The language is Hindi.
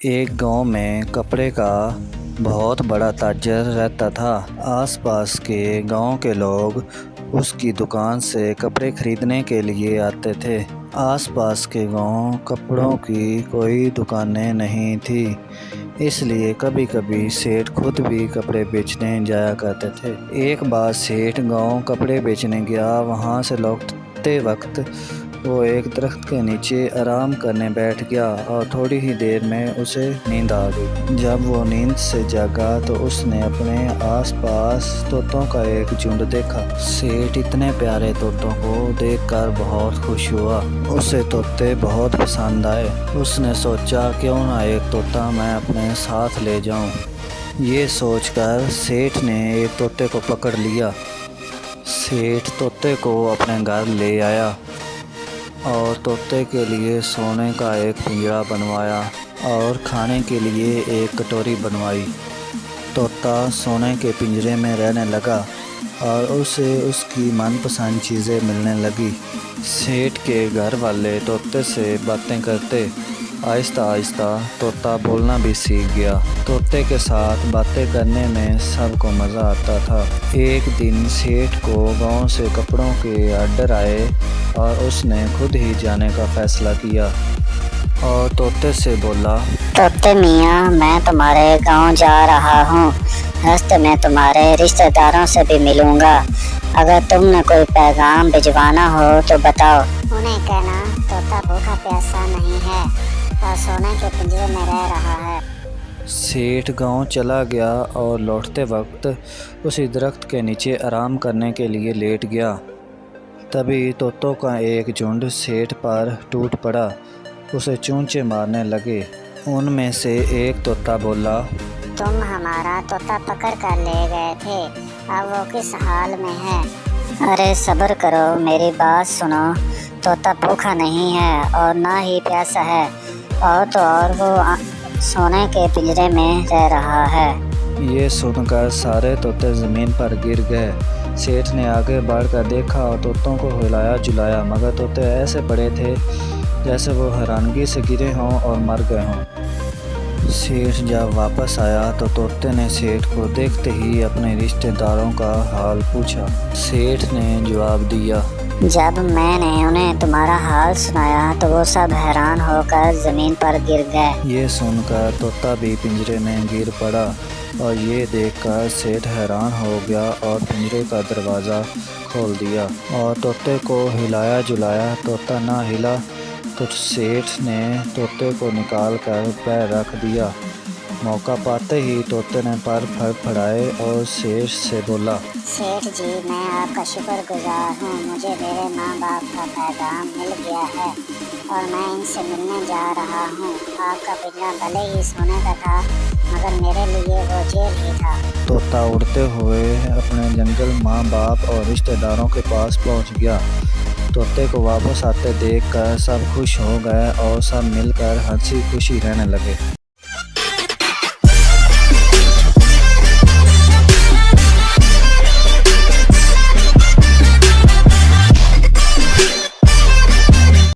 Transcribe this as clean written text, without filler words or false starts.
एक गांव में कपड़े का बहुत बड़ा ताजर रहता था। आसपास के गांव के लोग उसकी दुकान से कपड़े खरीदने के लिए आते थे। आसपास के गांव कपड़ों की कोई दुकानें नहीं थी, इसलिए कभी कभी सेठ खुद भी कपड़े बेचने जाया करते थे। एक बार सेठ गांव कपड़े बेचने गया। वहां से लौटते वक्त वो एक दरख्त के नीचे आराम करने बैठ गया और थोड़ी ही देर में उसे नींद आ गई। जब वो नींद से जागा तो उसने अपने आसपास तोतों का एक झुंड देखा। सेठ इतने प्यारे तोतों को देखकर बहुत खुश हुआ। उसे तोते बहुत पसंद आए। उसने सोचा क्यों ना एक तोता मैं अपने साथ ले जाऊं। ये सोचकर सेठ ने एक तोते को पकड़ लिया। सेठ तोते को अपने घर ले आया और तोते के लिए सोने का एक पिंजरा बनवाया और खाने के लिए एक कटोरी बनवाई। तोता सोने के पिंजरे में रहने लगा और उसे उसकी मनपसंद चीज़ें मिलने लगी। सेठ के घर वाले तोते से बातें करते आहिस्ता आहिस्ता तोता बोलना भी सीख गया। तोते के साथ बातें करने में सबको मज़ा आता था। एक दिन सेठ को गांव से कपड़ों के ऑर्डर आए और उसने खुद ही जाने का फैसला किया और तोते से बोला, तोते मियाँ, मैं तुम्हारे गांव जा रहा हूँ। रास्ते में तुम्हारे रिश्तेदारों से भी मिलूँगा। अगर तुमने कोई पैगाम भिजवाना हो तो बताओ। उन्हें कहना तोता भूखा प्यासा नहीं है और सोने के पिंजरे में रह रहा है। सेठ गांव चला गया और लौटते वक्त उसी दरख्त के नीचे आराम करने के लिए लेट गया। तभी तोतों का एक झुंड सेठ पर टूट पड़ा। उसे चूंचे मारने लगे। उनमें से एक तोता बोला, तुम हमारा तोता पकड़ कर ले गए थे, अब वो किस हाल में है? अरे सब्र करो, मेरी बात सुनो। तोता भूखा नहीं है और ना ही प्यासा है, और तो और वो सोने के पिंजरे में रह रहा है। ये सुनकर सारे तोते ज़मीन पर गिर गए। सेठ ने आगे बढ़कर देखा और तोतों को हिलाया जुलाया, मगर तोते ऐसे पड़े थे जैसे वो हैरानगी से गिरे हों और मर गए हों। सेठ जब वापस आया तो तोते ने सेठ को देखते ही अपने रिश्तेदारों का हाल पूछा। सेठ ने जवाब दिया, जब मैंने उन्हें तुम्हारा हाल सुनाया तो वो सब हैरान होकर ज़मीन पर गिर गए। ये सुनकर तोता भी पिंजरे में गिर पड़ा और ये देखकर सेठ हैरान हो गया और पिंजरे का दरवाज़ा खोल दिया और तोते को हिलाया जुलाया। तोता ना हिला तो सेठ ने तोते को निकाल कर पैर रख दिया। मौका पाते ही तोते ने पर फड़फड़ाए और सेठ से बोला, सेठ जी, मैं आपका शुक्रगुजार हूँ। मुझे मेरे माँ बाप का पैगाम मिल गया है और मैं इनसे मिलने जा रहा हूँ। आपका पिंजरा भले ही सोने का था, मगर मेरे लिए वो जेल ही था। तोता उड़ते हुए अपने जंगल माँ बाप और रिश्तेदारों के पास पहुँच गया। तोते को वापस आते देखकर सब खुश हो गए और सब मिलकर हंसी खुशी रहने लगे।